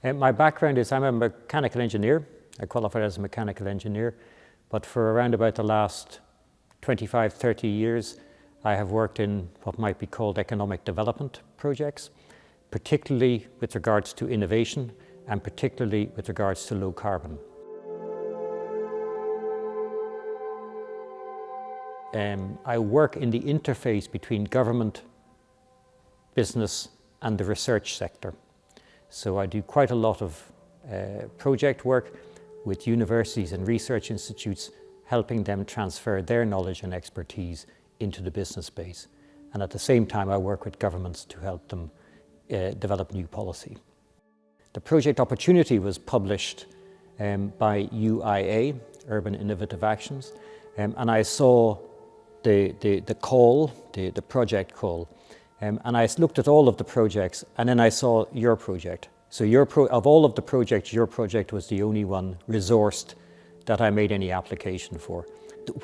My background is I'm a mechanical engineer. I qualified as a mechanical engineer, but for around about the last 25, 30 years, I have worked in what might be called economic development projects, particularly with regards to innovation and particularly with regards to low carbon. I work in the interface between government, business and the research sector. So I do quite a lot of project work with universities and research institutes, helping them transfer their knowledge and expertise into the business space. And at the same time, I work with governments to help them develop new policy. The project opportunity was published by UIA, Urban Innovative Actions, and I saw the call, the project call, and I looked at all of the projects, and then I saw your project. So of all of the projects, your project was the only one resourced that I made any application for.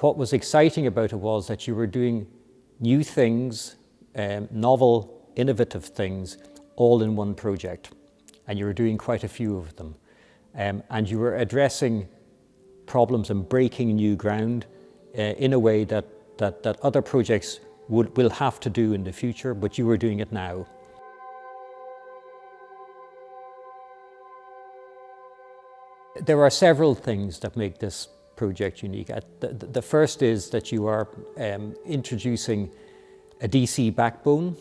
What was exciting about it was that you were doing new things, novel, innovative things, all in one project. And you were doing quite a few of them. And you were addressing problems and breaking new ground in a way that other projects will have to do in the future, but you were doing it now. There are several things that make this project unique. The first is that you are introducing a DC backbone,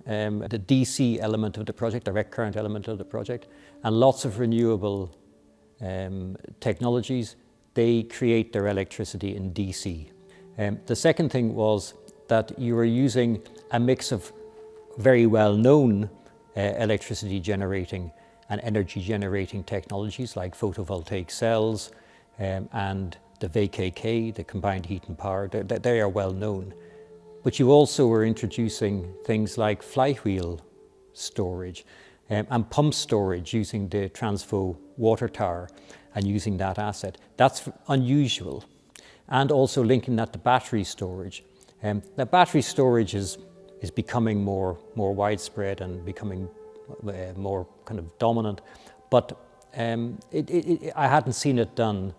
the DC element of the project, direct current element of the project, and lots of renewable technologies. They create their electricity in DC. The second thing was that you were using a mix of very well-known electricity generating and energy generating technologies like photovoltaic cells and the VKK, the combined heat and power. They are well known. But you also were introducing things like flywheel storage and pump storage using the Transfo water tower and using that asset. That's unusual. And also linking that to battery storage. The battery storage is becoming more widespread and becoming more kind of dominant, but I hadn't seen it done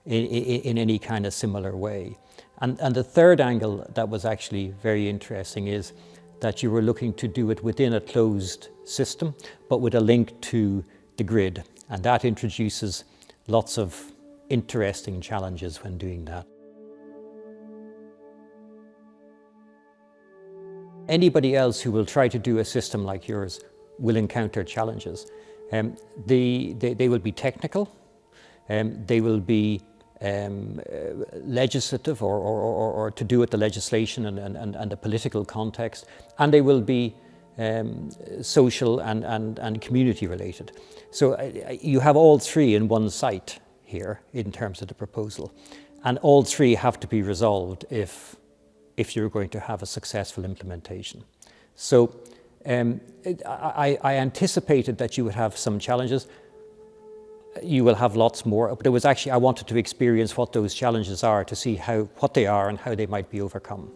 in any kind of similar way. And the third angle that was actually very interesting is that you were looking to do it within a closed system, but with a link to the grid. And that introduces lots of interesting challenges when doing that. Anybody else who will try to do a system like yours will encounter challenges. They will be technical, they will be legislative or to do with the legislation and the political context, and they will be social and community related. So you have all three in one site here in terms of the proposal, and all three have to be resolved if you're going to have a successful implementation. So I anticipated that you would have some challenges. You will have lots more, but it was actually, I wanted to experience what those challenges are to see what they are and how they might be overcome.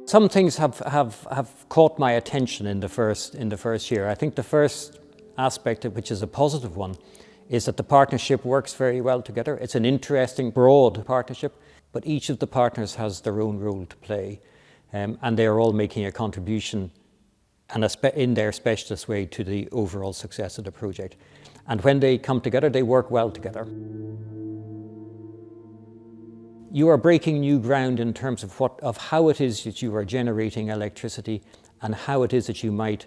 Some things have caught my attention in the first year. I think the first aspect, which is a positive one, is that the partnership works very well together. It's an interesting, broad partnership, but each of the partners has their own role to play, and they are all making a contribution in their specialist way to the overall success of the project. And when they come together, they work well together. You are breaking new ground in terms of how it is that you are generating electricity and how it is that you might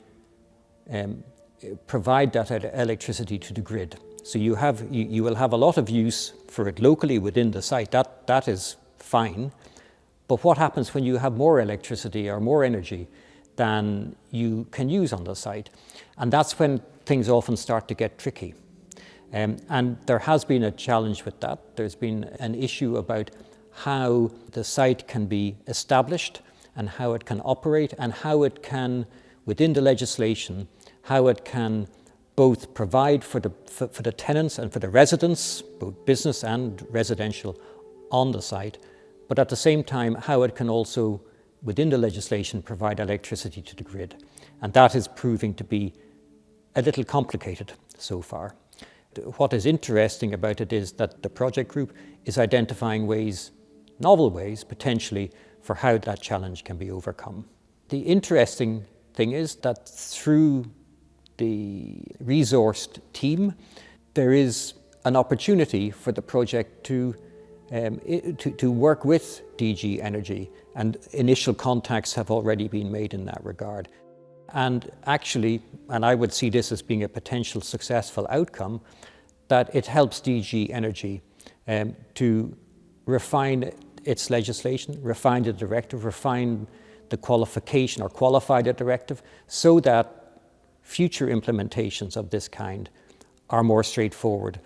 provide that electricity to the grid. So you will have a lot of use for it locally within the site. That is fine. But what happens when you have more electricity or more energy than you can use on the site? And that's when things often start to get tricky. And there has been a challenge with that. There's been an issue about how the site can be established and how it can operate and how it can, within the legislation, how it can both provide for the tenants and for the residents, both business and residential, on the site, but at the same time how it can also, within the legislation, provide electricity to the grid. And that is proving to be a little complicated so far. What is interesting about it is that the project group is identifying ways, novel ways potentially, for how that challenge can be overcome. The interesting thing is that through the resourced team, there is an opportunity for the project to work with DG Energy, and initial contacts have already been made in that regard. And actually, and I would see this as being a potential successful outcome, that it helps DG Energy to refine its legislation, refine the directive, refine the qualification or qualify the directive, so that future implementations of this kind are more straightforward.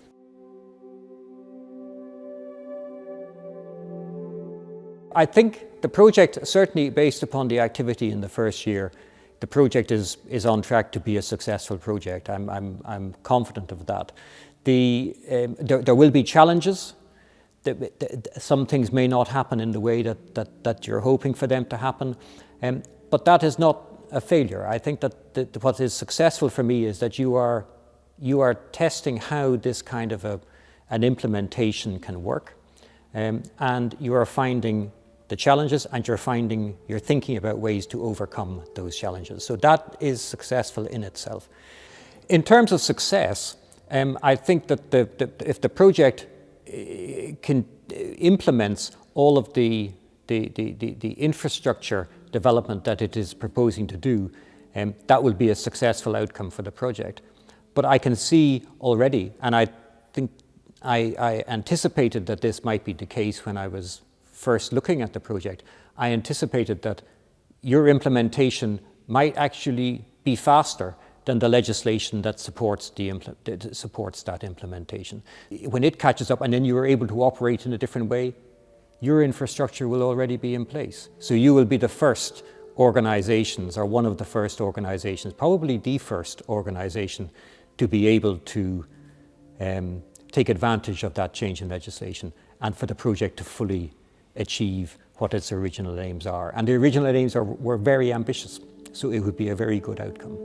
I think the project, certainly based upon the activity in the first year, the project is on track to be a successful project. I'm confident of that. There will be challenges. Some things may not happen in the way that you're hoping for them to happen, but that is not a failure. I think that what is successful for me is that you are testing how this kind of an implementation can work, and you are finding the challenges, and you're thinking about ways to overcome those challenges. So that is successful in itself. In terms of success, I think that if the project implements all of the infrastructure development that it is proposing to do, that will be a successful outcome for the project. But I can see already, and I think I anticipated that this might be the case when I was first looking at the project. I anticipated that your implementation might actually be faster than the legislation that supports that implementation. When it catches up and then you are able to operate in a different way, your infrastructure will already be in place. So you will be the first organizations, or one of the first organizations, probably the first organization, to be able to take advantage of that change in legislation, and for the project to fully achieve what its original aims are. And the original aims were very ambitious, so it would be a very good outcome.